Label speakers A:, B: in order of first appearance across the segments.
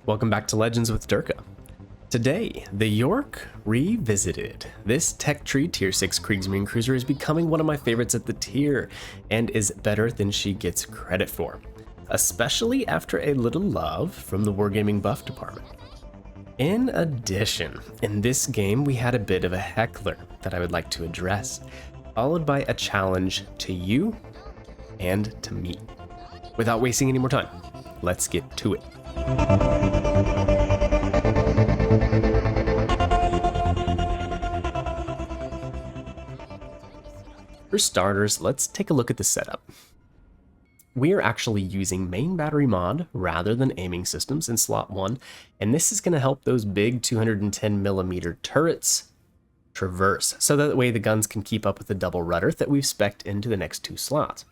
A: Welcome back to Legends with Derka. Today, the Yorck Revisited. This tech tree tier 6 Kriegsmarine cruiser is becoming one of my favorites at the tier, and is better than she gets credit for, especially after a little love from the Wargaming buff department. In addition, in this game we had a bit of a Heckler that I would like to address, followed by a challenge to you and to me. Without wasting any more time, let's get to it. For starters, let's take a look at the setup. We are actually using main battery mod rather than aiming systems in slot 1, and this is going to help those big 210mm turrets traverse, so that way the guns can keep up with the double rudder that we've spec'd into the next 2 slots.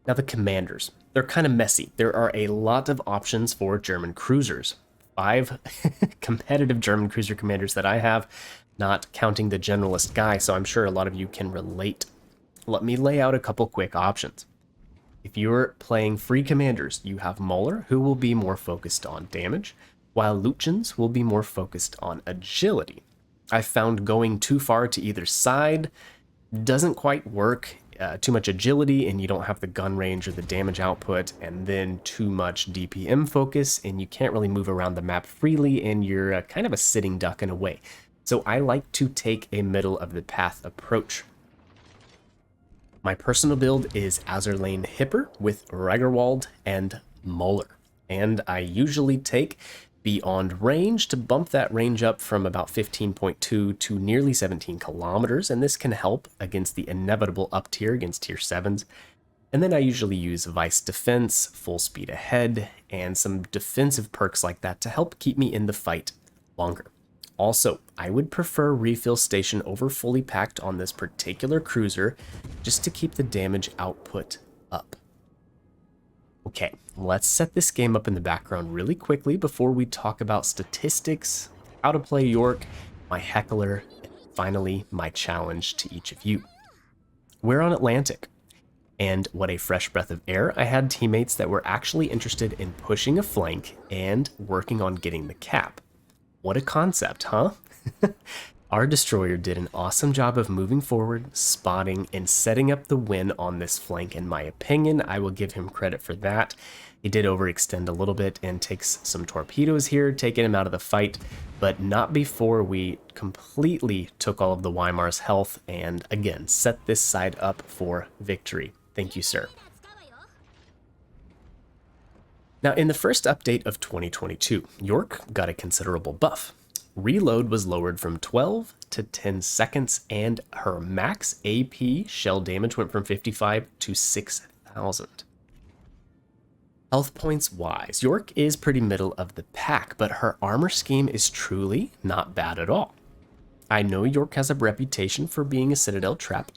A: Now the commanders, they're kind of messy. There are a lot of options for German cruisers. 5 competitive German cruiser commanders that I have, not counting the generalist guy, so I'm sure a lot of you can relate. Let me lay out a couple quick options. If you're playing free commanders, you have Muller, who will be more focused on damage, while Luchens will be more focused on agility. I found going too far to either side doesn't quite work. Too much agility and you don't have the gun range or the damage output, and then too much DPM focus and you can't really move around the map freely, and you're kind of a sitting duck in a way. So I like to take a middle of the path approach. My personal build is Azerlane Hipper with Riegerwald and Muller, and I usually take Beyond Range to bump that range up from about 15.2 to nearly 17 kilometers, and this can help against the inevitable up tier against tier 7s. And then I usually use Vice Defense, Full Speed Ahead, and some defensive perks like that to help keep me in the fight longer. Also, I would prefer Refill Station over Fully Packed on this particular cruiser, just to keep the damage output up. Okay, let's set this game up in the background really quickly before we talk about statistics, how to play Yorck, my Heckler, and finally my challenge to each of you. We're on Atlantic, and what a fresh breath of air. I had teammates that were actually interested in pushing a flank and working on getting the cap. What a concept, huh? Our destroyer did an awesome job of moving forward, spotting, and setting up the win on this flank. In my opinion, I will give him credit for that. He did overextend a little bit and takes some torpedoes here, taking him out of the fight, but not before we completely took all of the Weimar's health and, again, set this side up for victory. Thank you, sir. Now, in the first update of 2022, Yorck got a considerable buff. Reload was lowered from 12 to 10 seconds, and her max AP shell damage went from 55 to 6,000. Health points wise, Yorck is pretty middle of the pack, but her armor scheme is truly not bad at all. I know Yorck has a reputation for being a Citadel trap,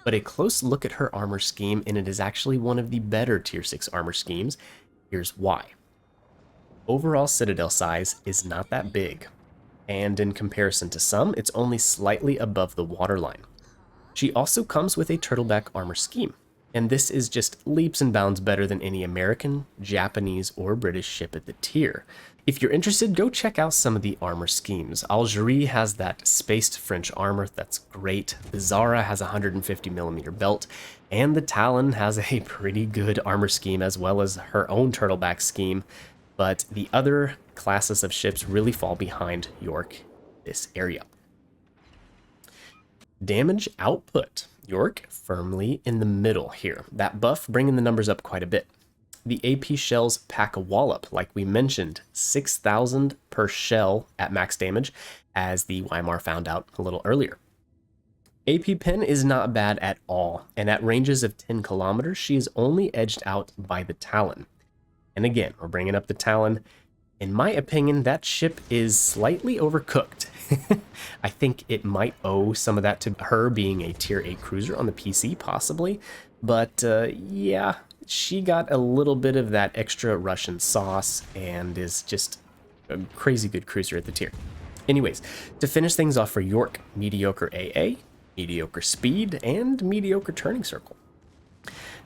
A: but a close look at her armor scheme, and it is actually one of the better tier 6 armor schemes. Here's why. Overall Citadel size is not that big, and in comparison to some, it's only slightly above the waterline. She also comes with a turtleback armor scheme, and this is just leaps and bounds better than any American, Japanese, or British ship at the tier. If you're interested, go check out some of the armor schemes. Algerie has that spaced French armor that's great, the Zara has a 150mm belt, and the Talon has a pretty good armor scheme as well as her own turtleback scheme. But the other classes of ships really fall behind Yorck this area. Damage output. Yorck firmly in the middle here. That buff bringing the numbers up quite a bit. The AP shells pack a wallop, like we mentioned, 6,000 per shell at max damage, as the Weimar found out a little earlier. AP pen is not bad at all, and at ranges of 10 kilometers, she is only edged out by the Talon. And again, we're bringing up the Talon. In my opinion, that ship is slightly overcooked. I think it might owe some of that to her being a tier 8 cruiser on the PC, possibly. But yeah, she got a little bit of that extra Russian sauce and is just a crazy good cruiser at the tier. Anyways, to finish things off for Yorck, mediocre AA, mediocre speed, and mediocre turning circle.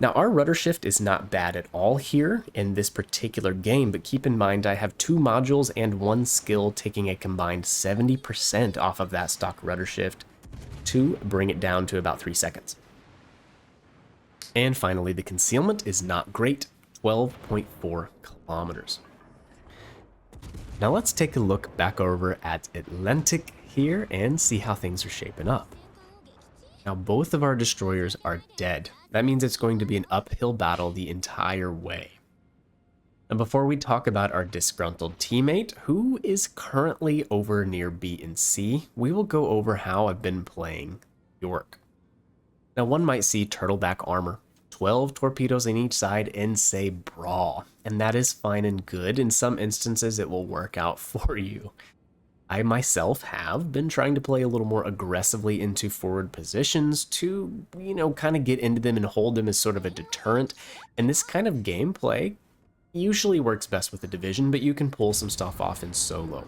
A: Now, our rudder shift is not bad at all here in this particular game, but keep in mind I have 2 modules and 1 skill taking a combined 70% off of that stock rudder shift to bring it down to about 3 seconds. And finally, the concealment is not great, 12.4 kilometers. Now let's take a look back over at Atlantic here and see how things are shaping up. Now both of our destroyers are dead. That means it's going to be an uphill battle the entire way. And before we talk about our disgruntled teammate, who is currently over near B and C, we will go over how I've been playing Yorck. Now one might see turtleback armor, 12 torpedoes on each side, and say brawl. And that is fine and good. In some instances it will work out for you. I myself have been trying to play a little more aggressively into forward positions to, kind of get into them and hold them as sort of a deterrent. And this kind of gameplay usually works best with a division, but you can pull some stuff off in solo.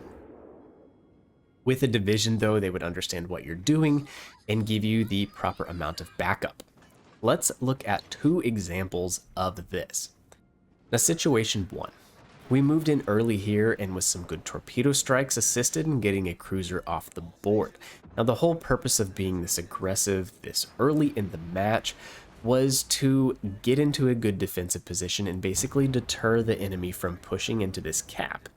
A: With a division, though, they would understand what you're doing and give you the proper amount of backup. Let's look at 2 examples of this. Now, situation 1. We moved in early here and with some good torpedo strikes assisted in getting a cruiser off the board. Now the whole purpose of being this aggressive this early in the match was to get into a good defensive position and basically deter the enemy from pushing into this cap.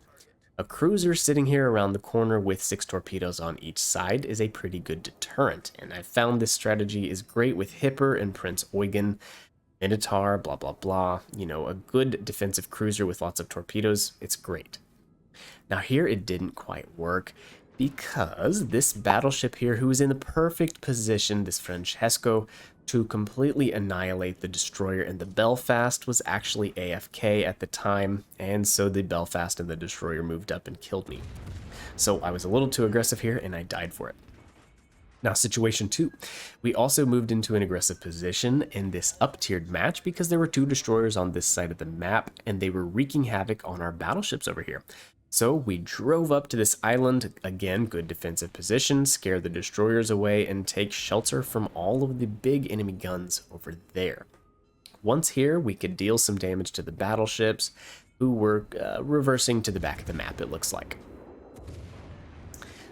A: A cruiser sitting here around the corner with 6 torpedoes on each side is a pretty good deterrent, and I found this strategy is great with Hipper and Prince Eugen. Minotaur, blah, blah, blah, a good defensive cruiser with lots of torpedoes, it's great. Now here it didn't quite work because this battleship here, who was in the perfect position, this Francesco, to completely annihilate the destroyer in the Belfast, was actually AFK at the time, and so the Belfast and the destroyer moved up and killed me. So I was a little too aggressive here and I died for it. Now, situation 2, we also moved into an aggressive position in this up-tiered match because there were 2 destroyers on this side of the map and they were wreaking havoc on our battleships over here. So we drove up to this island, again, good defensive position, scare the destroyers away and take shelter from all of the big enemy guns over there. Once here, we could deal some damage to the battleships who were reversing to the back of the map, it looks like.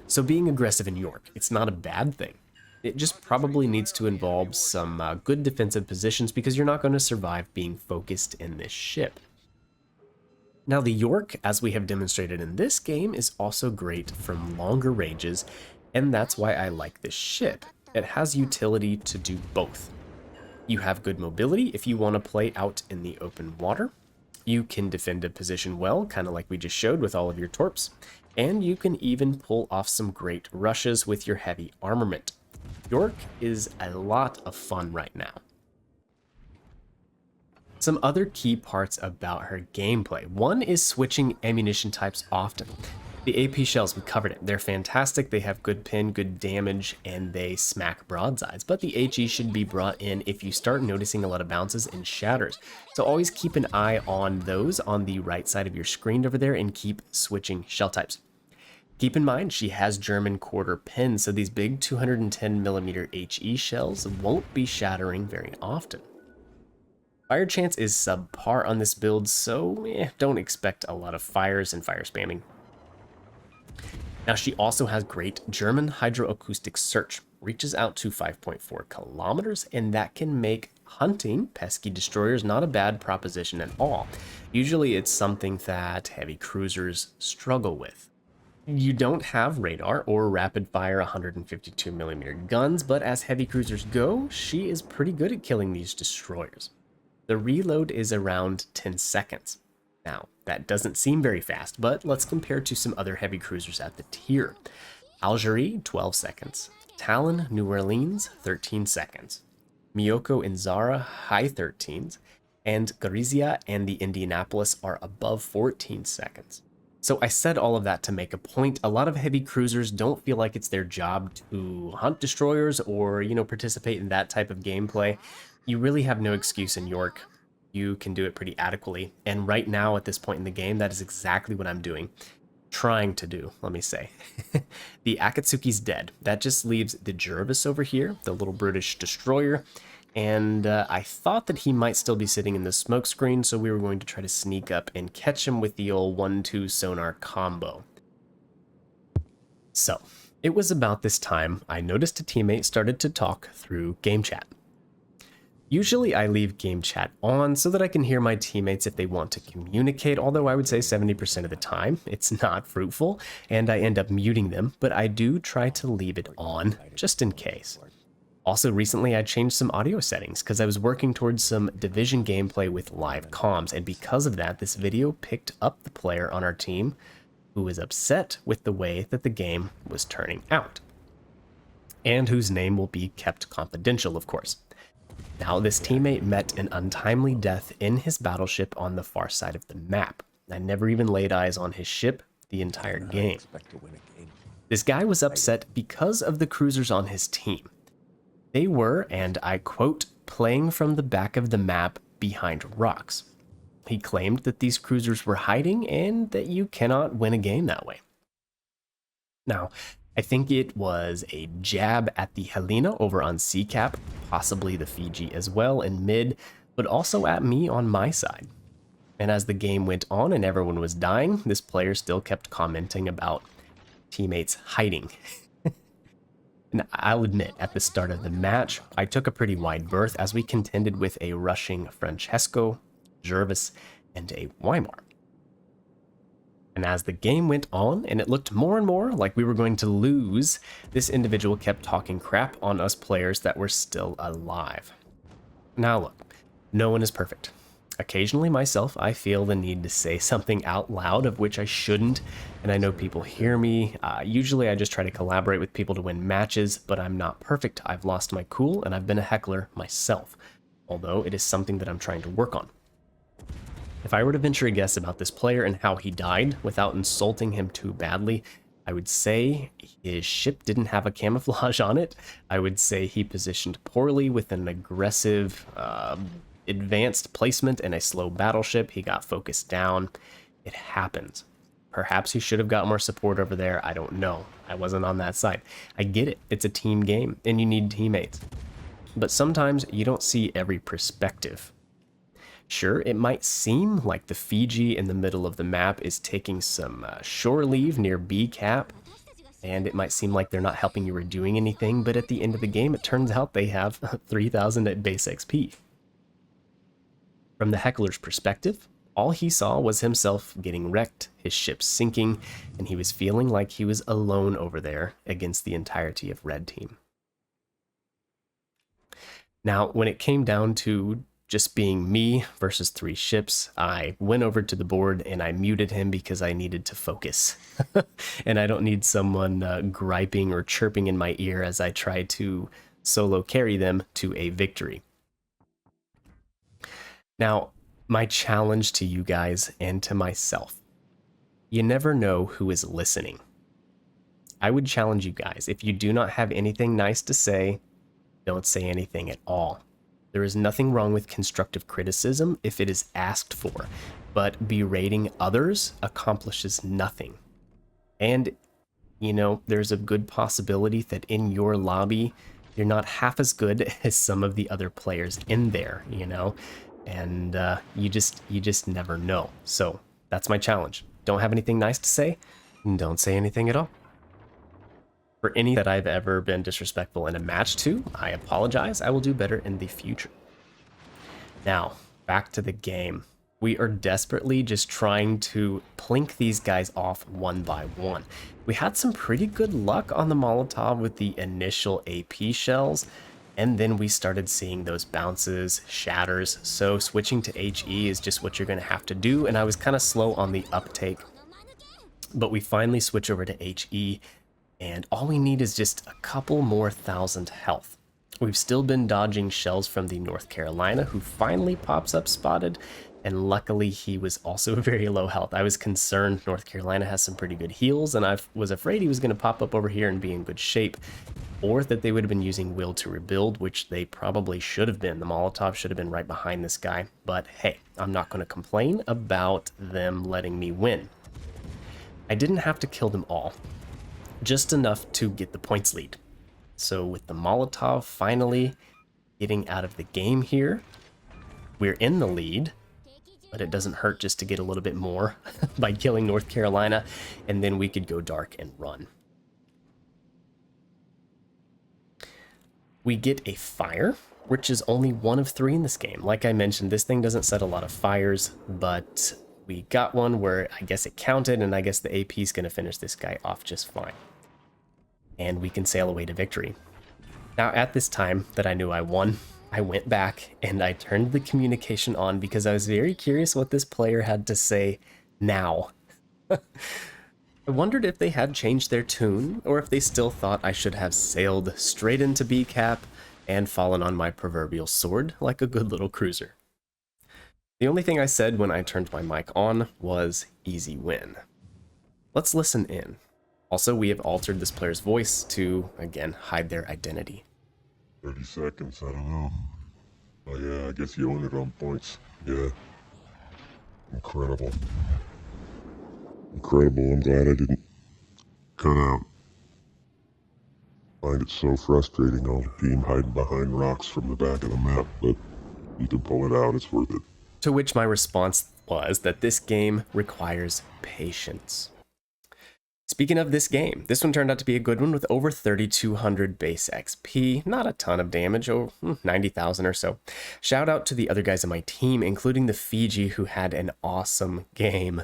A: So being aggressive in Yorck, it's not a bad thing. It just probably needs to involve some good defensive positions because you're not going to survive being focused in this ship. Now the Yorck, as we have demonstrated in this game, is also great from longer ranges, and that's why I like this ship. It has utility to do both. You have good mobility if you want to play out in the open water. You can defend a position well, kind of like we just showed with all of your torps. And you can even pull off some great rushes with your heavy armament. Yorck is a lot of fun right now. Some other key parts about her gameplay. One is switching ammunition types often. The AP shells, we covered it. They're fantastic, they have good pin, good damage, and they smack broadsides. But the HE should be brought in if you start noticing a lot of bounces and shatters. So always keep an eye on those on the right side of your screen over there and keep switching shell types. Keep in mind, she has German quarter pin, so these big 210mm HE shells won't be shattering very often. Fire chance is subpar on this build, so don't expect a lot of fires and fire spamming. Now she also has great German hydroacoustic search, reaches out to 5.4 kilometers, and that can make hunting pesky destroyers not a bad proposition at all. Usually it's something that heavy cruisers struggle with. You don't have radar or rapid fire 152mm guns, but as heavy cruisers go, she is pretty good at killing these destroyers. The reload is around 10 seconds. Now, that doesn't seem very fast, but let's compare to some other heavy cruisers at the tier. Algerie, 12 seconds. Talon, New Orleans, 13 seconds. Miyoko and Zara, high 13s. And Gorizia and the Indianapolis are above 14 seconds. So I said all of that to make a point. A lot of heavy cruisers don't feel like it's their job to hunt destroyers or, participate in that type of gameplay. You really have no excuse in Yorck. You can do it pretty adequately. And right now at this point in the game, that is exactly what I'm doing. Trying to do, let me say. The Akatsuki's dead. That just leaves the Jervis over here, the little British destroyer. and I thought that he might still be sitting in the smoke screen, so we were going to try to sneak up and catch him with the old 1-2 sonar combo. So, it was about this time I noticed a teammate started to talk through game chat. Usually I leave game chat on so that I can hear my teammates if they want to communicate, although I would say 70% of the time it's not fruitful and I end up muting them, but I do try to leave it on just in case. Also recently I changed some audio settings because I was working towards some Division gameplay with live comms, and because of that this video picked up the player on our team who was upset with the way that the game was turning out, and whose name will be kept confidential, of course. Now, this teammate met an untimely death in his battleship on the far side of the map. I never even laid eyes on his ship the entire game. This guy was upset because of the cruisers on his team. They were, and I quote, playing from the back of the map behind rocks. He claimed that these cruisers were hiding and that you cannot win a game that way. Now, I think it was a jab at the Helena over on C-Cap, possibly the Fiji as well in mid, but also at me on my side. And as the game went on and everyone was dying, this player still kept commenting about teammates hiding. And I'll admit, at the start of the match, I took a pretty wide berth as we contended with a rushing Francesco, Jervis, and a Weimar. And as the game went on and it looked more and more like we were going to lose, this individual kept talking crap on us players that were still alive. Now look, no one is perfect. Occasionally myself, I feel the need to say something out loud of which I shouldn't, and I know people hear me. Usually I just try to collaborate with people to win matches, but I'm not perfect. I've lost my cool and I've been a heckler myself, although it is something that I'm trying to work on. If I were to venture a guess about this player and how he died without insulting him too badly, I would say his ship didn't have a camouflage on it. I would say he positioned poorly with an aggressive, advanced placement and a slow battleship. He got focused down. It happens. Perhaps he should have got more support over there. I don't know. I wasn't on that side. I get it. It's a team game and you need teammates. But sometimes you don't see every perspective. Sure, it might seem like the Fiji in the middle of the map is taking some shore leave near B-Cap, and it might seem like they're not helping you or doing anything, but at the end of the game, it turns out they have 3,000 at base XP. From the Heckler's perspective, all he saw was himself getting wrecked, his ship sinking, and he was feeling like he was alone over there against the entirety of Red Team. Now, when it came down to just being me versus 3 ships, I went over to the board and I muted him because I needed to focus. And I don't need someone griping or chirping in my ear as I try to solo carry them to a victory. Now, my challenge to you guys and to myself, you never know who is listening. I would challenge you guys, if you do not have anything nice to say, don't say anything at all. There is nothing wrong with constructive criticism if it is asked for, but berating others accomplishes nothing. And, you know, there's a good possibility that in your lobby, you're not half as good as some of the other players in there, you know? And you just never know. So that's my challenge. Don't have anything nice to say, don't say anything at all. For any that I've ever been disrespectful in a match to, I apologize. I will do better in the future. Now, back to the game. We are desperately just trying to plink these guys off one by one. We had some pretty good luck on the Molotov with the initial AP shells, and then we started seeing those bounces, shatters, so switching to HE is just what you're going to have to do, and I was kind of slow on the uptake. But we finally switch over to HE, and all we need is just a couple more thousand health. We've still been dodging shells from the North Carolina, who finally pops up spotted, and luckily he was also very low health. I was concerned North Carolina has some pretty good heals, and I was afraid he was going to pop up over here and be in good shape, or that they would have been using Will to rebuild, which they probably should have been. The Molotov should have been right behind this guy, but hey, I'm not going to complain about them letting me win. I didn't have to kill them all, just enough to get the points lead. So with the Molotov finally getting out of the game here. We're in the lead, but it doesn't hurt just to get a little bit more by killing North Carolina, and then we could go dark and run. We get a fire, which is only one of 3 in this game. Like I mentioned, this thing doesn't set a lot of fires, but we got one where I guess it counted, and I guess the AP is going to finish this guy off just fine. And we can sail away to victory. Now, at this time that I knew I won, I went back and I turned the communication on because I was very curious what this player had to say now. I wondered if they had changed their tune, or if they still thought I should have sailed straight into B-cap and fallen on my proverbial sword like a good little cruiser. The only thing I said when I turned my mic on was easy win. Let's listen in. Also, we have altered this player's voice to, again, hide their identity.
B: 30 seconds, I don't know. Oh yeah, I guess you own it on points. Yeah. Incredible. Incredible, I'm glad I didn't cut out. I find it so frustrating, all the team hiding behind rocks from the back of the map, but you can pull it out, it's worth it.
A: To which my response was that this game requires patience. Speaking of this game, this one turned out to be a good one with over 3,200 base XP, not a ton of damage, 90,000 or so. Shout out to the other guys on my team, including the Fiji, who had an awesome game.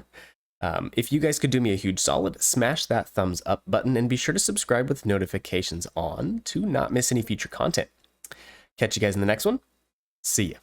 A: If you guys could do me a huge solid, smash that thumbs up button and be sure to subscribe with notifications on to not miss any future content. Catch you guys in the next one. See ya.